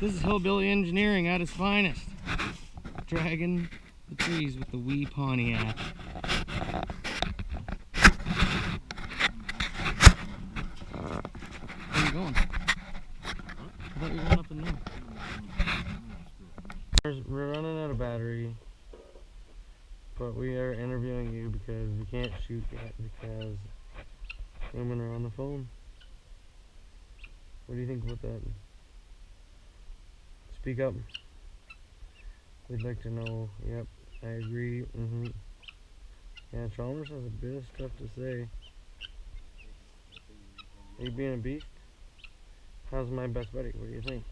This is hillbilly engineering at its finest. Dragging the trees with the wee Pontiac. Where are you going? I thought you were going up and down. We're running out of battery, but we are interviewing you because we can't shoot yet because women are on the phone. What do you think about that? Speak up. We'd like to know. Yep, I agree. Yeah, Chalmers has a bit of stuff to say. Are you being a beast? How's my best buddy? What do you think?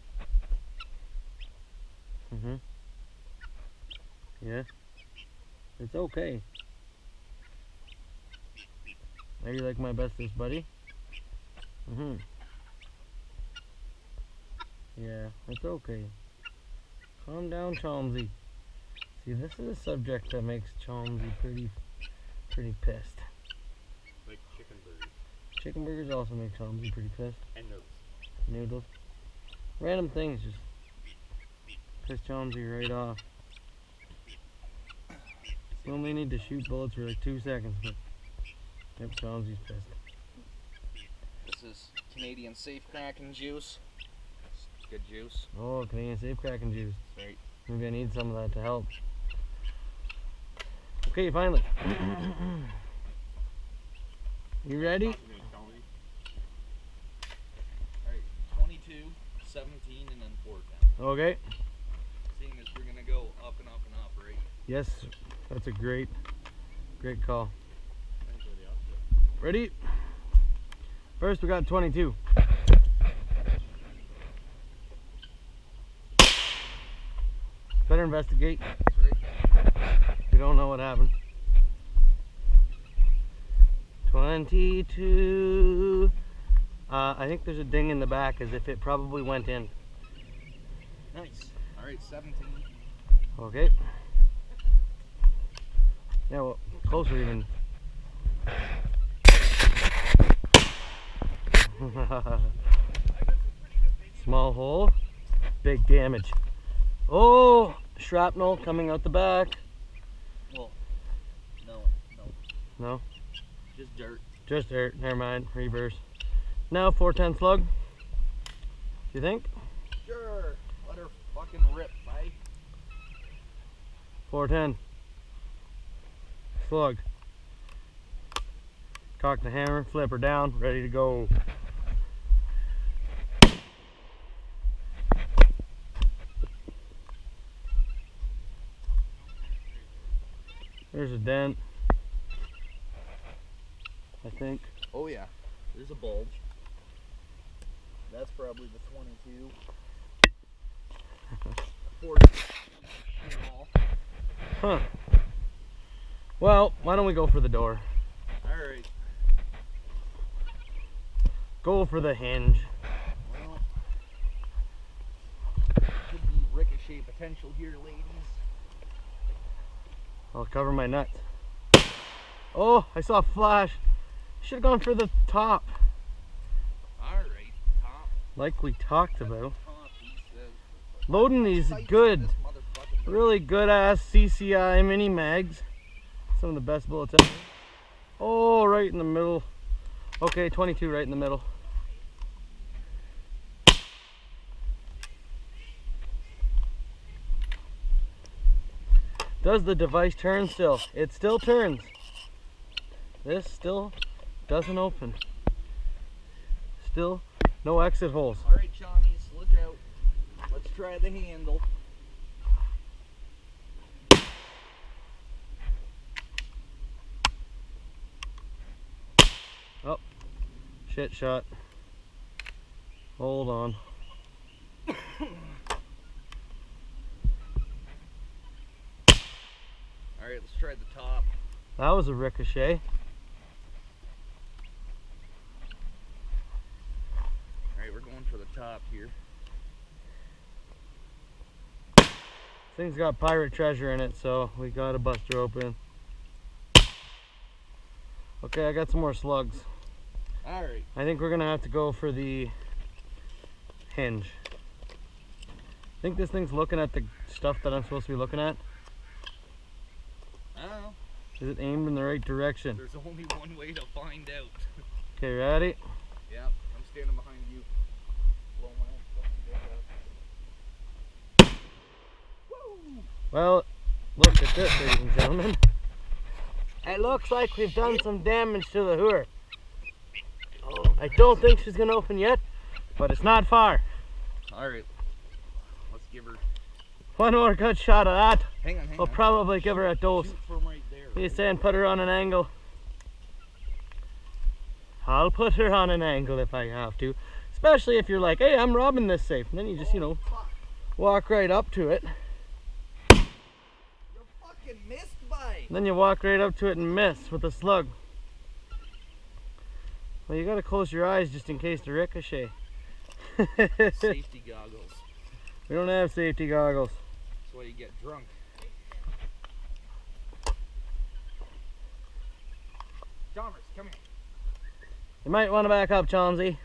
Yeah? It's okay. Are you like my bestest buddy? Yeah, it's okay. Calm down, Chalmsy. See, this is a subject that makes Chalmsy pretty pissed. Like chicken burgers. Chicken burgers also make Chalmsy pretty pissed. And noodles. Noodles. Random things just piss Chalmsy right off. You only need to shoot bullets for like 2 seconds, but yep, Chalmsy's pissed. This is Canadian safe cracking juice. It's good juice. Oh, Canadian safe cracking juice. Right. Maybe I need some of that to help. Okay, finally. You ready? Alright, 22, 17, and then 410. Okay. Seeing as we're gonna go up and up and up, right? Yes, that's a great call. Ready? First we got 22. Better investigate. That's right. We don't know what happened. 22. I think there's a ding in the back as if it probably went in. Nice. Alright, 17. Okay. Yeah, well, closer even. Small hole, big damage. Oh, shrapnel coming out the back. Well, no. No? Just dirt. Just dirt, never mind, reverse. Now 410 slug. You think? Sure. Let her fucking rip, bye. 410. Slug. Cock the hammer, flip her down, ready to go. There's a dent, I think. Oh yeah, there's a bulge. That's probably the 22. 40. Huh. Well, why don't we go for the door? Alright. Go for the hinge. Well, could be ricochet potential here, ladies. I'll cover my nuts. Oh, I saw a flash. Should have gone for the top. Alright, top. Like we talked about. Top, he says. Loading these good, really good ass CCI mini mags. Some of the best bullets ever. Oh, right in the middle. Okay, 22 right in the middle. Does the device turn still? It still turns. This still doesn't open. Still no exit holes. Alright, Chommies, look out. Let's try the handle. Oh, shit shot. Hold on. Alright, let's try the top. That was a ricochet. Alright, we're going for the top here. This thing's got pirate treasure in it, so we gotta bust her open. Okay, I got some more slugs. Alright. I think we're gonna have to go for the hinge. Think this thing's looking at the stuff that I'm supposed to be looking at? I don't know. Is it aimed in the right direction? There's only one way to find out. Okay, ready? Yep, I'm standing behind you. Blow my own fucking dick out. Woo! Well, look at this, ladies and gentlemen. It looks like we've done some damage to the lure. I don't think she's gonna open yet, but it's not far. Alright. Let's give her. One more good shot of that. Hang on. We'll probably give her a dose. Shoot from right there. He's saying put her on an angle. I'll put her on an angle if I have to. Especially if you're like, hey, I'm robbing this safe. And then you just, you know, walk right up to it. You fucking missed by. And then you walk right up to it and miss with a slug. Well, you gotta close your eyes just in case the ricochet. Safety goggles. We don't have safety goggles. That's why you get drunk. Chalmers, come here. You might want to back up, Chauncey.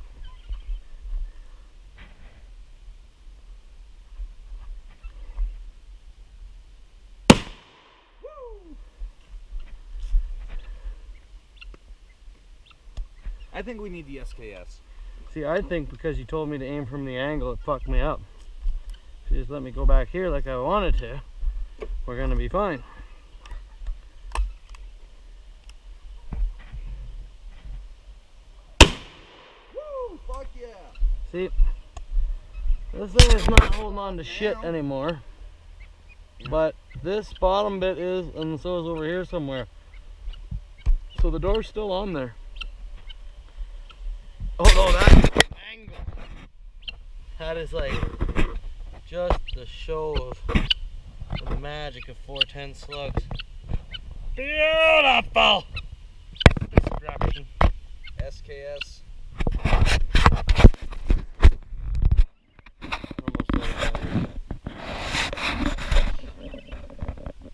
I think we need the SKS. See, I think because you told me to aim from the angle, it fucked me up. If you just let me go back here like I wanted to, we're gonna be fine. Woo! Fuck yeah! See, this thing is not holding on to shit anymore. But this bottom bit is, and so is over here somewhere. So the door's still on there. Oh no, that angle. That is like just the show of the magic of 410 slugs. Beautiful destruction. SKS.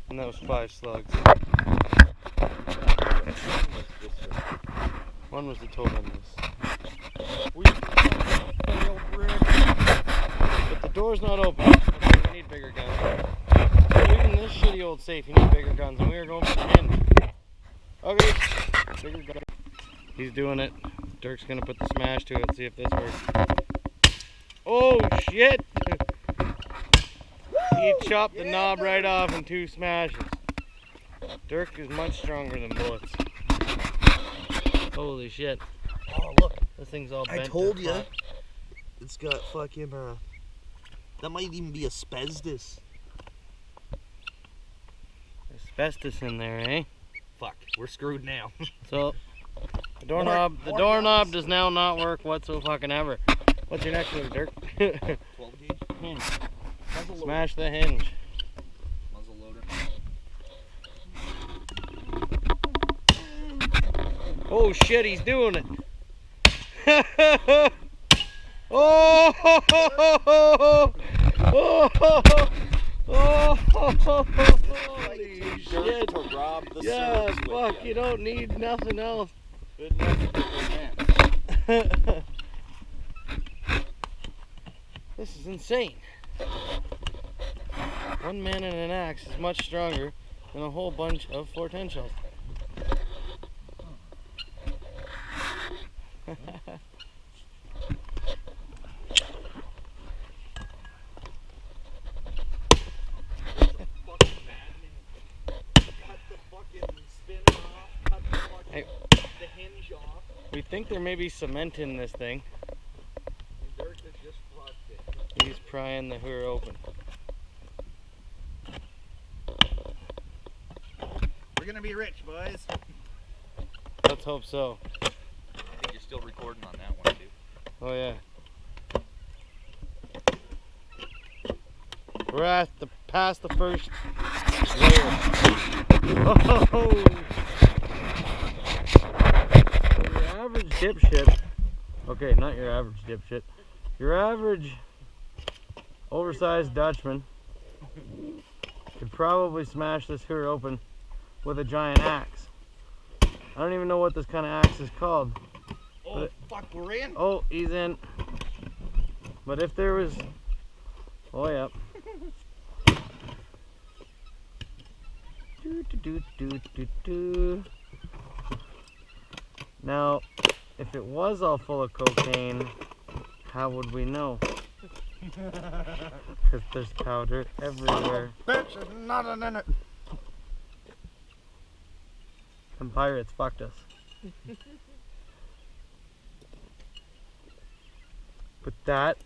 And that was 5 slugs. One was the total on this. But the door's not open. Okay, we need bigger guns. Even this shitty old safe, you need bigger guns, and we are going for the hinge. Okay, bigger gun. He's doing it. Dirk's gonna put the smash to it, see if this works. Oh shit! He chopped the knob right off in 2 smashes. Dirk is much stronger than bullets. Holy shit. Oh, look. This thing's all bent. I told you. It's got fucking, that might even be asbestos. Asbestos in there, eh? Fuck, we're screwed now. So, the doorknob does now not work whatsoever. What's your next move, Dirk? 12 gauge. Hinge. Muzzle Smash the hinge. Muzzle loader. Oh shit, he's doing it. Oh, ho, ho, ho, ho, ho. Oh, holy shit. To rob the Yeah, service with fuck, ya. you don't need nothing else. Good enough to get their hands. This is insane. One man and an axe is much stronger than a whole bunch of 410 shells. Hey, The hinge off. we think there may be cement in this thing. And Dirk has just flushed it. He's prying the hood open. We're gonna be rich, boys. Let's hope so. I think you're still recording on that one, too. Oh yeah. We're at the past the first layer. Oh! So your average dipshit. Okay, not your average dipshit. Your average oversized Dutchman could probably smash this hood open with a giant axe. I don't even know what this kind of axe is called. Oh, fuck, we're in. Oh, he's in. But if there was Oh yeah. Do. Now, if it was all full of cocaine, how would we know? Because there's powder everywhere. Bitch, there's nothing in it. Some pirates fucked us. But that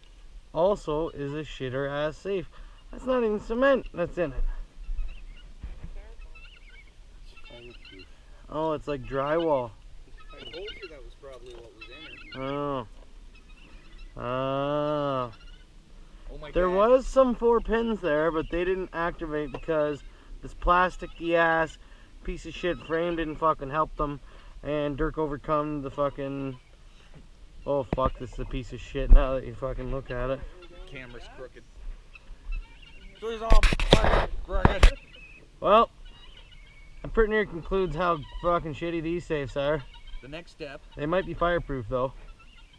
also is a shitter ass safe. That's not even cement that's in it. Oh, it's like drywall. I told you that was probably what was in it. Oh. Ah. Oh my There God. was some 4 pins there, but they didn't activate because this plasticky ass piece of shit frame didn't fucking help them. And Dirk overcome the fucking... Oh fuck, this is a piece of shit now that you fucking look at it. Camera's crooked. So he's all fucking crooked. Well, that pretty near concludes how fucking shitty these safes are. The next step, They might be fireproof though.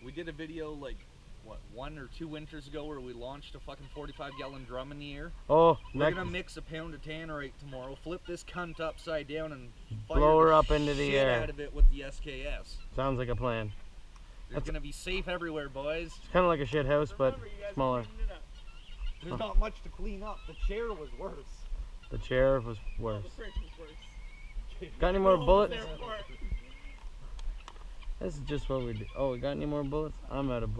we did a video like, what, 1 or 2 winters ago where we launched a fucking 45-gallon drum in the air. Oh, We're next, gonna mix a pound of tannerite tomorrow, flip this cunt upside down and fire blow her the up into the shit air. out of it with the SKS. Sounds like a plan. There's gonna be safe everywhere, boys. It's kind of like a shit house, but smaller. There's not much to clean up. The chair was worse. The chair was worse. The fridge was worse. Got any more bullets? Therefore, This is just what we do. Oh, we got any more bullets? I'm out of bullets.